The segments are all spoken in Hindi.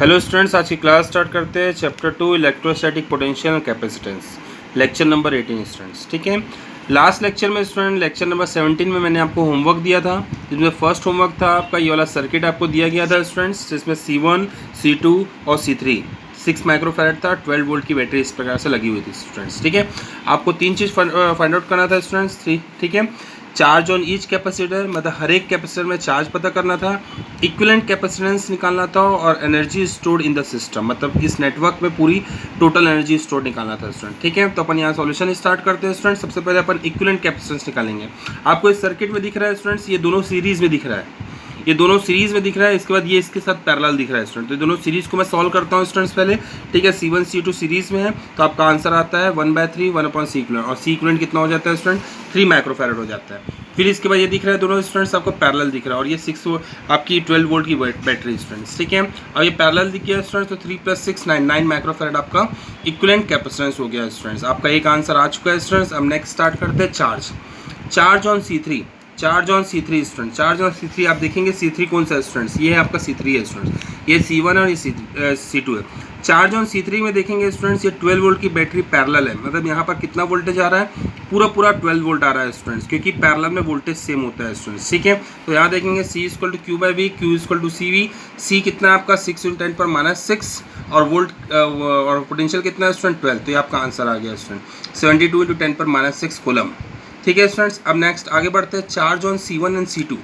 हेलो स्टूडेंट्स, आज की क्लास स्टार्ट करते हैं। Chapter 2 electrostatic potential and capacitance, lecture number 18 students. ठीक है, लास्ट लेक्चर में स्टूडेंट लेक्चर नंबर 17 में मैंने आपको होमवर्क दिया था, जिसमें फर्स्ट होमवर्क था आपका ये वाला सर्किट आपको दिया गया था स्टूडेंट्स, जिसमें C1, C2 और C3 6 माइक्रोफैराड था, 12 वोल्ट की बैटरी इस प्रकार से लगी हुई थी स्टूडेंट्स। ठीक है, आपको तीन चीज़ फाइंड आउट करना था स्टूडेंट्स। ठीक है, चार्ज ऑन ईच कैपेसिटर, मतलब हर एक कैपेसिटर में चार्ज पता करना था, इक्विवेलेंट कैपेसिटेंस निकालना था, और energy stored in the system, मतलब इस नेटवर्क में पूरी टोटल एनर्जी स्टोर निकालना था स्टूडेंट। ठीक है, तो अपन यहाँ सॉल्यूशन स्टार्ट करते हैं स्टूडेंट। सबसे पहले अपन इक्विवेलेंट कैपेसिटेंस निकालेंगे। आपको इस सर्किट में दिख रहा है स्टूडेंट्स, ये दोनों सीरीज में दिख रहा है, ये दोनों सीरीज में दिख रहा है। इसके बाद ये इसके साथ पैरेलल दिख रहा है स्टूडेंट। तो दोनों सीरीज को मैं सॉल्व करता हूँ स्टूडेंट्स पहले। ठीक है, C1 C2 सीरीज में है, तो आपका आंसर आता है 1/3 1/C इक्विवेलेंट, और C इक्विवेलेंट कितना हो जाता है स्टूडेंट, 3 माइक्रोफैराड हो जाता है। फिर इसके बाद ये दिख रहा है दोनों स्टूडेंट्स आपको पैरेलल दिख रहा है, और ये 6 आपकी 12 वोल्ट की बैटरी स्टूडेंट्स। ठीक है, और ये पैरेलल दिख गया स्टूडेंट्स, तो 3 + 6 9 माइक्रोफैराड आपका इक्विवेलेंट कैपेसिटेंस हो गया स्टूडेंट्स। आपका एक आंसर आ चुका है स्टूडेंट्स। अब नेक्स्ट स्टार्ट करते हैं charge on C3। Charge on C3 student, charge on C3 आप देखेंगे C3 कौन सा है स्टूडेंट्स, ये है आपका C3 है स्टूडेंट्स, ये C1 और ये C2 है। चार्ज ऑन C3 में देखेंगे स्टूडेंट्स, ये 12 वोल्ट की बैटरी पैरेलल है, मतलब यहाँ पर कितना वोल्टेज आ रहा है, पूरा 12 वोल्ट आ रहा है स्टूडेंट्स, क्योंकि पैरेलल में वोल्टेज सेम होता है स्टूडेंट्स। ठीक है, तो यहाँ देखेंगे C = Q/V, Q = CV। C कितना है आपका 6 × 10⁻⁶, और वोल्ट और पोटेंशियल कितना है स्टूडेंट 12, तो ये आपका आंसर आ गया स्टूडेंट 72 × 10⁻⁶ कूलम। ठीक है स्टूडेंट्स, अब नेक्स्ट आगे बढ़ते हैं। Charge on C1 and C2।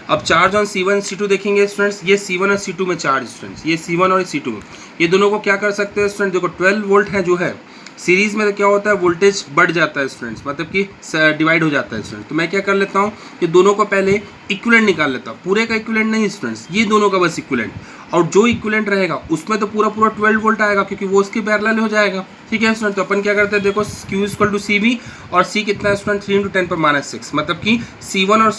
अब चार्ज ऑन C1 C2 देखेंगे स्टूडेंट्स, ये C1 और C2 में चार्ज स्टूडेंट्स, ये C1 और C2 में, ये दोनों को क्या कर सकते हैं स्टूडेंट, देखो 12 वोल्ट है जो है सीरीज में, तो क्या होता है वोल्टेज बढ़ जाता है स्टूडेंट्स, मतलब कि डिवाइड हो जाता है स्टूडेंट। तो मैं क्या कर लेता हूँ, ये दोनों को पहले इक्विवेलेंट निकाल लेता हूँ, पूरे का इक्विवेलेंट नहीं स्टूडेंट्स, ये दोनों का बस इक्विवेलेंट, और जो इक्विवेलेंट रहेगा उसमें तो पूरा 12 वोल्ट आएगा, क्योंकि वो उसके पैरेलल हो जाएगा। ठीक है स्टूडेंट, तो अपन क्या करते हैं, देखो Q = CV, और C कितना है स्टूडेंट 3 × 10⁻⁶, मतलब कि C1 और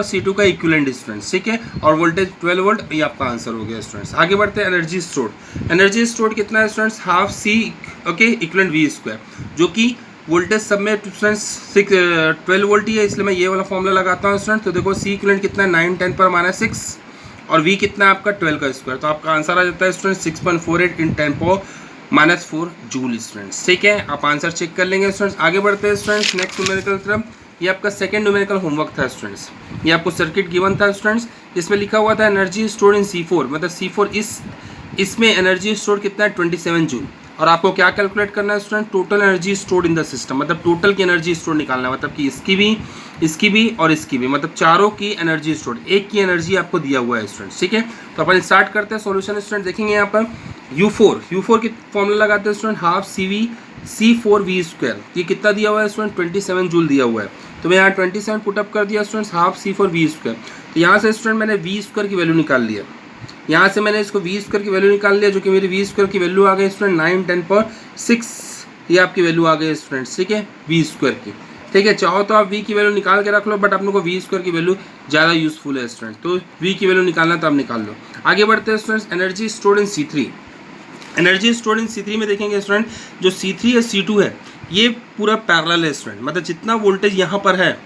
C2 का इक्विवेलेंट स्टूडेंट्स। ठीक है, और वोल्टेज 12 वोल्ट, ये आपका आंसर हो गया स्टूडेंट्स। आगे बढ़ते हैं। एनर्जी स्टोर्ड कितना है students, ½ C okay equivalent V², जो कि वोल्टेज सब में स्टूडेंट्स 12 वोल्ट ही है, इसलिए मैं ये वाला फॉर्मूला लगाता हूँ स्टूडेंट। तो देखो C इक्विवेलेंट कितना है 9 × 10⁻⁶, और V कितना है आपका 12 का स्क्वायर, तो आपका आंसर आ जाता है स्टूडेंट 6.48 × 10⁻⁴ जूल स्टूडेंट्स। ठीक है, आप आंसर चेक कर लेंगे स्टूडेंट्स। आगे बढ़ते हैं स्टूडेंट्स नेक्स्ट न्यूमेरिकल तरफ। ये आपका सेकंड न्यूमेरिकल होमवर्क था स्टूडेंट्स। ये आपको सर्किट गिवन था स्टूडेंट्स, इसमें लिखा हुआ था एनर्जी स्टोर्ड इन C4, मतलब C4 इसमें एनर्जी स्टोर कितना है 27 जूल, और आपको क्या कैलकुलेट करना है student, total energy stored in the system, मतलब टोटल की एनर्जी स्टोर निकालना है, मतलब कि इसकी भी और इसकी भी, मतलब चारों की एनर्जी स्टोर, एक की एनर्जी आपको दिया हुआ है स्टूडेंट। ठीक है, तो अपन स्टार्ट करते हैं सॉल्यूशन स्टूडेंट। देखेंगे यहाँ पर U4 की फॉर्मूला लगाते हैं स्टूडेंट, ½ CV C4V², ये कितना दिया हुआ है स्टूडेंट 27 जूल दिया हुआ है, तो मैं यहाँ 27 पुटअप कर दिया स्टूडेंट्स, ½ C4V²। तो यहाँ से स्टूडेंट मैंने V² की वैल्यू निकाल लिया, यहाँ से मैंने इसको V² की वैल्यू निकाल लिया, जो कि मेरी V² की वैल्यू आ गई स्टूडेंट 9 × 10⁻⁶, ये आपकी वैल्यू आ गई स्टूडेंट्स। ठीक है, V² की। ठीक है, चाहो तो आप V की वैल्यू निकाल के रख लो, बट अपने को V² की वैल्यू ज़्यादा यूजफुल है स्टूडेंट, तो V की वैल्यू निकालना तो आप निकाल लो। आगे बढ़ते हैं students. Energy stored in C3। Energy stored in C3 में देखेंगे स्टूडेंट, जो C3 है C2 है, ये पूरा पैरेलल है स्टूडेंट, मतलब जितना वोल्टेज यहाँ पर है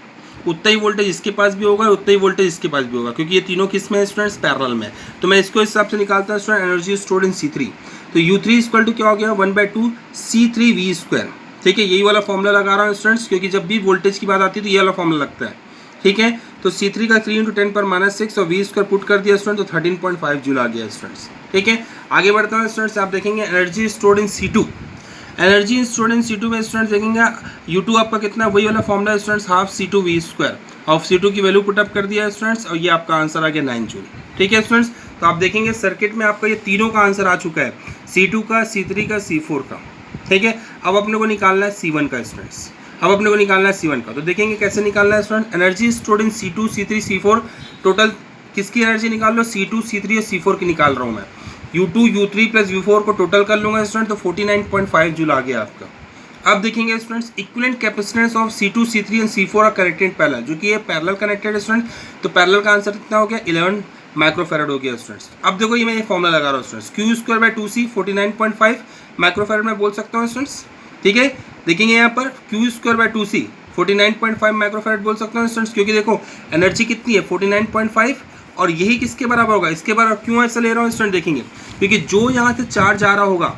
उतना ही वोल्टेज इसके पास भी होगा, उतना ही वोल्टेज इसके पास भी होगा, क्योंकि ये तीनों किस में है स्टूडेंट्स, पैरेलल में। तो मैं इसको इस हिसाब से निकालता हूँ student, energy stored in C3, तो U3 = क्या हो गया 1/2 C3V²। ठीक है, यही वाला फॉर्मूला लगा रहा हूँ स्टूडेंट्स, क्योंकि जब भी वोल्टेज की बात आती है तो ये वाला फॉर्मूला लगता है। ठीक है, तो C3 का 3 × 10⁻⁶, और V² पुट कर दिया स्टूडेंट, तो 13.5 जूल आ गया स्टूडेंट्स। ठीक है, आगे बढ़ता हूँ स्टूडेंट्स। आप देखेंगे energy stored in C2। Energy stored in C2 में स्टूडेंट्स देखेंगे U2 आपका कितना, वही वाला फॉर्मूला स्टूडेंट्स, ½ C2V², और C2 की वैल्यू पुटअप कर दिया है स्टूडेंट्स, और ये आपका आंसर आ गया 9 जूल। ठीक है स्टूडेंट्स, तो आप देखेंगे सर्किट में आपका ये तीनों का आंसर आ चुका है, C2 का, C3 का, C4 का। ठीक है, अब अपने को निकालना है C1 का स्टूडेंट्स, अब अपने को निकालना है C1 का। तो देखेंगे कैसे निकालना है student. Energy stored in C2 C3 C4, total किसकी एनर्जी निकाल लो, C2 C3 और C4 की निकाल रहा हूँ मैं। U2 U3 + U4 को टोटल कर लूँगा स्टूडेंट, तो 49.5 जूल आ गया आपका। अब देखेंगे students, equivalent capacitance of C2 C3 and C4 are connected parallel, जो कि ये पैरेलल कनेक्टेड है स्टूडेंट, तो पैरेलल का आंसर कितना हो गया 11 माइक्रोफैराड हो गया स्टूडेंट्स। अब देखो ये मैं ये फॉर्मूला लगा रहा हूँ स्टूडेंट्स, Q²/2C 49.5 माइक्रोफैराड में बोल सकता हूँ स्टूडेंट्स। ठीक है, देखेंगे यहाँ पर Q²/2C 49.5 माइक्रोफैराड बोल सकता हूँ स्टूडेंट्स, क्योंकि देखो एनर्जी कितनी है 49.5, और यही किसके बराबर होगा, इसके बराबर। क्यों ऐसा ले रहा हूँ स्टूडेंट, देखेंगे क्योंकि जो यहाँ से चार्ज आ रहा होगा,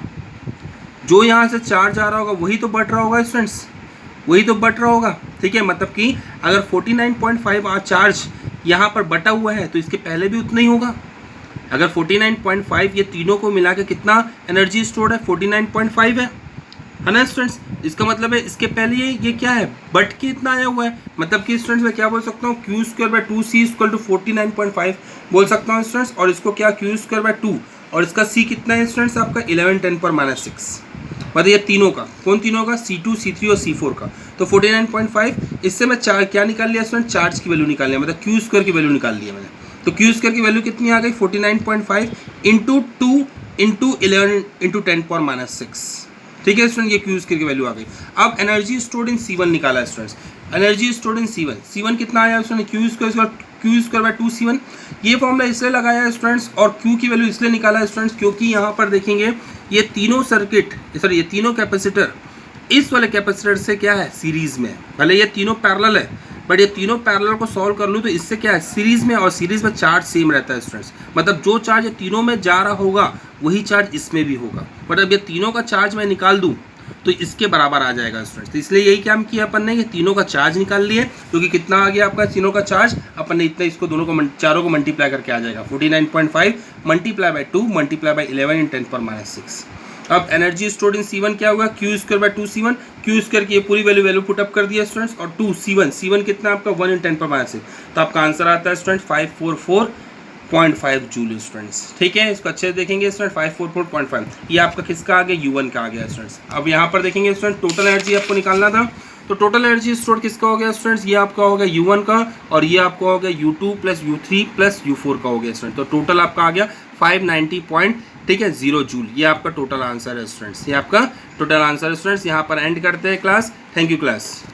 जो यहाँ से चार्ज आ रहा होगा वही तो बढ़ रहा होगा स्टूडेंट्स, वही तो बढ़ रहा होगा। ठीक है, मतलब कि अगर 49.5 चार्ज यहाँ पर बटा हुआ है तो इसके पहले भी उतना ही होगा। अगर 49.5 ये तीनों को मिला के कितना एनर्जी स्टोर्ड है, 49.5 है ना स्टूडेंट्स। इसका मतलब है इसके पहले ये क्या है, बट के इतना आया हुआ है, मतलब कि स्टूडेंट्स मैं क्या बोल सकता हूँ, Q square by 2c equal to 49.5 बोल सकता हूँ स्टूडेंट्स। और इसको क्या, क्यू स्क्वायर बाय 2 और इसका c कितना है स्टूडेंट्स आपका 11×10⁻⁶, मतलब ये तीनों का, कौन तीनों का, C2 C3 और C4 का। तो 49.5 इससे मैं क्या निकाल लिया स्टूडेंट, चार्ज की वैल्यू निकाल लिया, मतलब क्यू स्क्वायर की वैल्यू निकाल लिया मैंने। तो क्यू स्क्वायर की वैल्यू कितनी आ गई, 49.5 इंटू 2 इंटू 11×10⁻⁶। ठीक है स्टूडेंट, ये क्यू स्क्वायर की वैल्यू आ गई। अब एनर्जी स्टोर्ड इन C1 निकाला है students, energy stored in C1 कितना आया student, Q square bye 2C1। ये फॉर्मूला इसलिए लगाया है स्टूडेंट्स, और क्यू की वैल्यू इसलिए निकाला है स्टूडेंट्स क्योंकि यहाँ पर देखेंगे ये तीनों सर्किट, सॉरी ये तीनों कैपेसिटर इस वाले कैपेसिटर से क्या है, सीरीज में। भले ये तीनों पैरेलल है, बट ये तीनों पैरेलल को सॉल्व कर लूँ तो इससे क्या है, सीरीज में, और सीरीज में चार्ज सेम रहता है स्टूडेंट्स। मतलब जो चार्ज ये तीनों में जा रहा होगा वही चार्ज इसमें भी होगा, बट अब ये तीनों का चार्ज मैं निकाल दूँ तो इसके बराबर आ जाएगा स्टूडेंट्स। तो इसलिए यही काम किया अपन ने, ये तीनों का चार्ज निकाल लिए, क्योंकि कितना आ गया आपका तीनों का चार्ज, अपन ने इतना इसको दोनों को चारों को मल्टीप्लाई करके आ जाएगा 49.5 मल्टीप्लाई बाय 2 मल्टीप्लाई बाय 11×10⁻⁶। अब एनर्जी स्टोर्ड इन C1 क्या होगा, Q square bye 2C1, Q square की ये पूरी वैल्यू पुटअप कर दिया स्टूडेंट्स, और 2C1 कितना आपका 1×10⁻⁶। तो आपका आंसर आता है स्टूडेंट 544.5 जूल स्टूडेंट्स। ठीक है, इसको अच्छे से देखेंगे स्टूडेंट, 544.5 ये आपका किसका आ गया, U1 का आ गया स्टूडेंट्स। अब यहाँ पर देखेंगे स्टूडेंट, टोटल एनर्जी आपको निकालना था, तो टोटल एनर्जी स्टोर किसका हो गया स्टूडेंट्स, ये आपका हो गया U1 का, और ये आपका हो गया U2 plus U3 plus U4 का हो गया स्टूडेंट। तो टोटल आपका आ गया 590.0 जूल, ये आपका टोटल आंसर है स्टूडेंट्स, ये आपका टोटल आंसर है स्टूडेंट्स। यहाँ पर एंड करते हैं क्लास। Thank you class.